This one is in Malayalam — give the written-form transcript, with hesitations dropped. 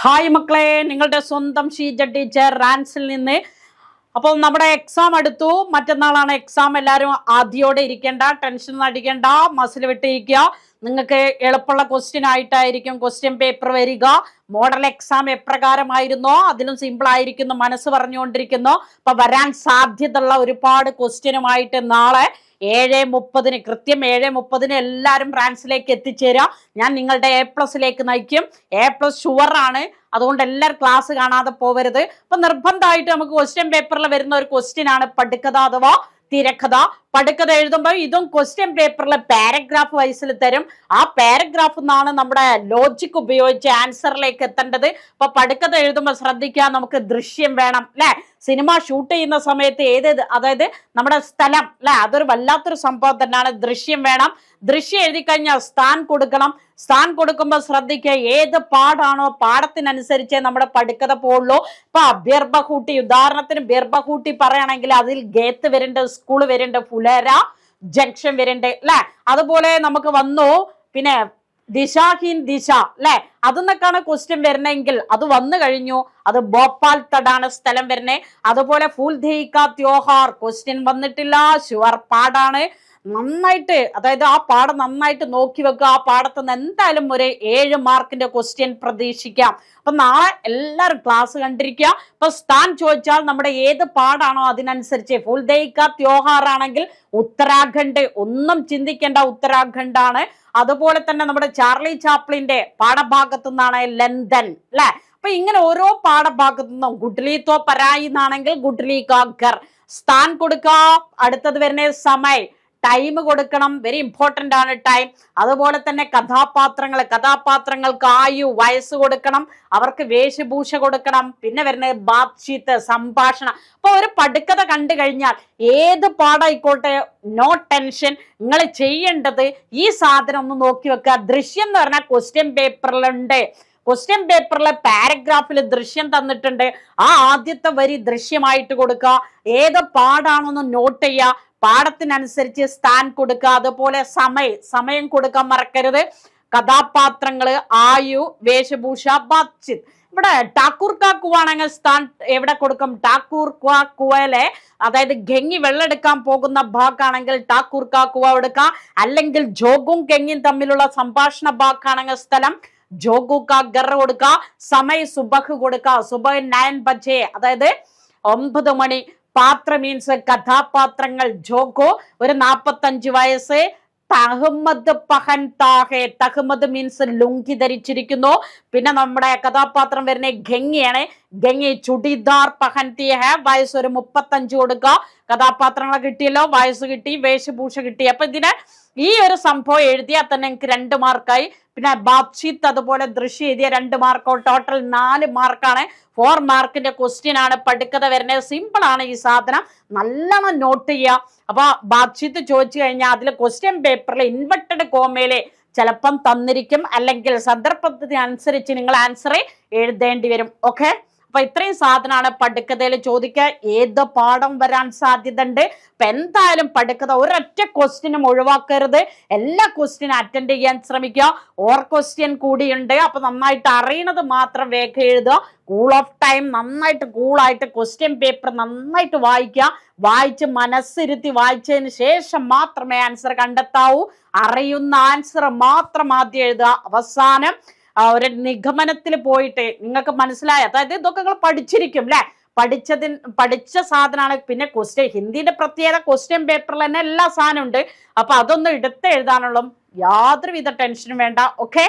ഹായ് മക്കളെ, നിങ്ങളുടെ സ്വന്തം ഷീജ ടീച്ചർ റാൻസിൽ നിന്ന്. അപ്പോൾ നമ്മുടെ എക്സാം അടുത്തു, മറ്റന്നാളാണ് എക്സാം. എല്ലാവരും ആദ്യോടെ ഇരിക്കേണ്ട, ടെൻഷൻ അടിക്കേണ്ട, മസിൽ വിട്ടിരിക്കുക. നിങ്ങൾക്ക് എളുപ്പമുള്ള ക്വസ്റ്റ്യൻ ആയിട്ടായിരിക്കും ക്വസ്റ്റ്യൻ പേപ്പർ വരിക. മോഡൽ എക്സാം എപ്രകാരമായിരുന്നോ അതിലും സിമ്പിൾ ആയിരിക്കുന്നു മനസ്സ് പറഞ്ഞുകൊണ്ടിരിക്കുന്നു. അപ്പൊ വരാൻ സാധ്യതയുള്ള ഒരുപാട് ക്വസ്റ്റ്യനുമായിട്ട് നാളെ 7:30 കൃത്യം 7:30 എല്ലാവരും റാൻസിലേക്ക് എത്തിച്ചേരാം. ഞാൻ നിങ്ങളുടെ A+ലേക്ക് നയിക്കും. A+ ഷുവറാണ്. അതുകൊണ്ട് എല്ലാവരും ക്ലാസ് കാണാതെ പോവരുത്. അപ്പൊ നിർബന്ധമായിട്ട് നമുക്ക് ക്വസ്റ്റ്യൻ പേപ്പറിൽ വരുന്ന ഒരു ക്വസ്റ്റ്യൻ ആണ് പടുക്കഥ അഥവാ തിരക്കഥ. പടുക്കഥ എഴുതുമ്പോൾ ഇതും ക്വസ്റ്റ്യൻ പേപ്പറിലെ പാരഗ്രാഫ് വൈസിൽ തരും. ആ പാരഗ്രാഫ് നിന്നാണ് നമ്മുടെ ലോജിക് ഉപയോഗിച്ച് ആൻസറിലേക്ക് എത്തേണ്ടത്. അപ്പൊ പടുക്കഥ എഴുതുമ്പോൾ ശ്രദ്ധിക്കുക, നമുക്ക് ദൃശ്യം വേണം അല്ലെ. സിനിമ ഷൂട്ട് ചെയ്യുന്ന സമയത്ത് അതായത് നമ്മുടെ സ്ഥലം അല്ലെ, അതൊരു വല്ലാത്തൊരു സംഭവം തന്നെയാണ്. ദൃശ്യം വേണം. ദൃശ്യം എഴുതി കഴിഞ്ഞാൽ സ്ഥാൻ കൊടുക്കണം. സ്ഥാൻ കൊടുക്കുമ്പോൾ ശ്രദ്ധിക്കുക, ഏത് പാടാണോ പാടത്തിനനുസരിച്ചേ നമ്മുടെ പടുക്കഥ പോവുള്ളൂ. ഇപ്പൊ ബിർബഹൂട്ടി, ഉദാഹരണത്തിന് ബിർബഹൂട്ടി പറയുകയാണെങ്കിൽ അതിൽ ഗേത്ത് വരുന്നുണ്ട്, സ്കൂൾ വരുന്നുണ്ട്, ഫുലേര ജംഗ്ഷൻ വരുന്നുണ്ട് അല്ലെ. അതുപോലെ നമുക്ക് വന്നു പിന്നെ ദിശാഹീൻ ദിശ അല്ലെ, അതെന്നൊക്കെയാണ് ക്വസ്റ്റ്യൻ വരുന്നെങ്കിൽ അത് വന്നു കഴിഞ്ഞു. അത് ഭോപ്പാൽ തടാണ് സ്ഥലം വരുന്നേ. അതുപോലെ ഫൂൽ ദേഹിക്ക ത്യോഹാർ ക്വസ്റ്റ്യൻ വന്നിട്ടില്ല, ഷുവർ പാടാണ്. നന്നായിട്ട്, അതായത് ആ പാഠം നന്നായിട്ട് നോക്കി വെക്കുക. ആ പാഠത്ത് നിന്ന് എന്തായാലും ഒരു 7 മാർക്കിന്റെ ക്വസ്റ്റ്യൻ പ്രതീക്ഷിക്കാം. അപ്പൊ നാളെ എല്ലാവരും ക്ലാസ് കണ്ടിരിക്കുക. അപ്പൊ സ്ഥാൻ ചോദിച്ചാൽ നമ്മുടെ ഏത് പാടാണോ അതിനനുസരിച്ച്. ഫുൽ ദേഹിക്ക ത്യോഹാർ ആണെങ്കിൽ ഉത്തരാഖണ്ഡ്, ഒന്നും ചിന്തിക്കേണ്ട, ഉത്തരാഖണ്ഡ് ആണ്. അതുപോലെ തന്നെ നമ്മുടെ ചാർലി ചാപ്ലിന്റെ പാഠഭാഗത്തു നിന്നാണ് ലണ്ടൻ അല്ലെ. അപ്പൊ ഇങ്ങനെ ഓരോ പാഠഭാഗത്തു നിന്നും ഗുഡ്ലി തോ പരായി എന്നാണെങ്കിൽ ഗുഡ്ലി കാ ഘർ സ്ഥാൻ കൊടുക്കുക. അടുത്തത് വരുന്ന സമയം, ടൈം കൊടുക്കണം, വെരി ഇമ്പോർട്ടന്റ് ആണ് ടൈം. അതുപോലെ തന്നെ കഥാപാത്രങ്ങൾക്ക് ആയു, വയസ്സ് കൊടുക്കണം, അവർക്ക് വേഷഭൂഷ കൊടുക്കണം. പിന്നെ വരുന്നത് ബാത്ചീത്ത്, സംഭാഷണം. അപ്പൊ ഒരു പടുക്കഥ കണ്ടു കഴിഞ്ഞാൽ ഏത് പാടായിക്കോട്ടെ, നോ ടെൻഷൻ. നിങ്ങൾ ചെയ്യേണ്ടത് ഈ സാധനം ഒന്ന് നോക്കി വെക്കുക. ദൃശ്യം എന്ന് പറഞ്ഞാൽ ക്വസ്റ്റ്യൻ പേപ്പറിലുണ്ട്. ക്വസ്റ്റ്യൻ പേപ്പറിലെ പാരഗ്രാഫിൽ ദൃശ്യം തന്നിട്ടുണ്ട്. ആ ആദ്യത്തെ വരി ദൃശ്യമായിട്ട് കൊടുക്കുക. ഏത് പാടാണെന്ന് നോട്ട് ചെയ്യുക. പാഠത്തിനനുസരിച്ച് സ്ഥാൻ കൊടുക്കുക. അതുപോലെ സമയം കൊടുക്കാൻ മറക്കരുത്. കഥാപാത്രങ്ങള്, ആയു, വേഷഭൂഷ, ബാത്ചീത്ത്. ഇവിടെ ടാക്കൂർ കാ കുവാണെങ്കിൽ സ്ഥാൻ എവിടെ കൊടുക്കും? ടാക്കൂർ കാ കുവയിലെ, അതായത് ഗംഗി വെള്ളമെടുക്കാൻ പോകുന്ന ഭാഗമാണെങ്കിൽ ടാക്കൂർ കാ കുവ എടുക്കാം. അല്ലെങ്കിൽ ജോഗും ഗംഗിയും തമ്മിലുള്ള സംഭാഷണ ഭാഗമാണെങ്കിൽ സ്ഥലം ജോഗു കാ ഗർ കൊടുക്കുക. സമയ സുബഹ് കൊടുക്കുക. സുബഹ് 9 ബജെ, അതായത് 9 മണി. പാത്ര മീൻസ് കഥാപാത്രങ്ങൾ ജോഗോ, ഒരു 45 വയസ്സ്. തഹ്മദ് പഹൻ താഹെ, തഹ്മദ് മീൻസ് ലുങ്കി ധരിച്ചിരിക്കുന്നു. പിന്നെ നമ്മുടെ കഥാപാത്രം വരുന്ന ഗംഗിയാണ്. ഗംഗി ചുടിദാർ പഹൻതി ഹെ, വയസ്സ് ഒരു 35 കൊടുക്കുക. കഥാപാത്രങ്ങളെ കിട്ടിയല്ലോ, വയസ്സ് കിട്ടി, വേഷഭൂഷ കിട്ടി. അപ്പൊ ഇതിന് ഈ ഒരു സംഭവം എഴുതിയാൽ തന്നെ എനിക്ക് 2 മാർക്കായി. പിന്നെ ബാത്ചീത്ത് അതുപോലെ ദൃശ്യം എഴുതിയ 2 മാർക്കോ, ടോട്ടൽ 4 മാർക്കാണ്. 4 മാർക്കിന്റെ ക്വസ്റ്റ്യൻ ആണ് പടുക്കഥ വരുന്നത്. സിമ്പിൾ ആണ് ഈ സാധനം, നല്ലോണം നോട്ട് ചെയ്യുക. അപ്പൊ ബാത്ചീത്ത് ചോദിച്ചു കഴിഞ്ഞാൽ അതിൽ ക്വസ്റ്റ്യൻ പേപ്പറിൽ ഇൻവെർട്ടഡ് കോമയില് ചിലപ്പം തന്നിരിക്കും, അല്ലെങ്കിൽ സന്ദർഭത്തിനനുസരിച്ച് നിങ്ങൾ ആൻസർ എഴുതേണ്ടി വരും. ഓക്കെ, അപ്പൊ ഇത്രയും സാധനമാണ് പടുക്കഥയിൽ ചോദിക്കുക. ഏത് പാഠം വരാൻ സാധ്യത ഉണ്ട്. അപ്പൊ എന്തായാലും പടുക്കഥ ഒരൊറ്റ ക്വസ്റ്റ്യനും ഒഴിവാക്കരുത്. എല്ലാ ക്വസ്റ്റ്യനും അറ്റൻഡ് ചെയ്യാൻ ശ്രമിക്കുക. ഓർ ക്വസ്റ്റ്യൻ കൂടിയുണ്ട്. അപ്പൊ നന്നായിട്ട് അറിയണത് മാത്രം വേഗം എഴുതുക. കൂൾ ഓഫ് ടൈം, നന്നായിട്ട് കൂളായിട്ട് ക്വസ്റ്റ്യൻ പേപ്പർ നന്നായിട്ട് വായിക്കുക. വായിച്ച് മനസ്സിരുത്തി വായിച്ചതിന് ശേഷം മാത്രമേ ആൻസർ കണ്ടെത്താവൂ. അറിയുന്ന ആൻസർ മാത്രം ആദ്യം എഴുതുക. അവസാനം ഒരു നിഗമനത്തിൽ പോയിട്ട് നിങ്ങൾക്ക് മനസ്സിലായ, അതായത് ഇതൊക്കെ നിങ്ങൾ പഠിച്ചിരിക്കും അല്ലെ, പഠിച്ച സാധനമാണ്. പിന്നെ ക്വസ്റ്റ്യൻ, ഹിന്ദിന്റെ പ്രത്യേകത ക്വസ്റ്റ്യൻ പേപ്പറിൽ തന്നെ എല്ലാ സാധനം ഉണ്ട്. അപ്പൊ അതൊന്നും എടുത്ത് എഴുതാനുള്ള യാതൊരുവിധ ടെൻഷനും വേണ്ട. ഓക്കെ.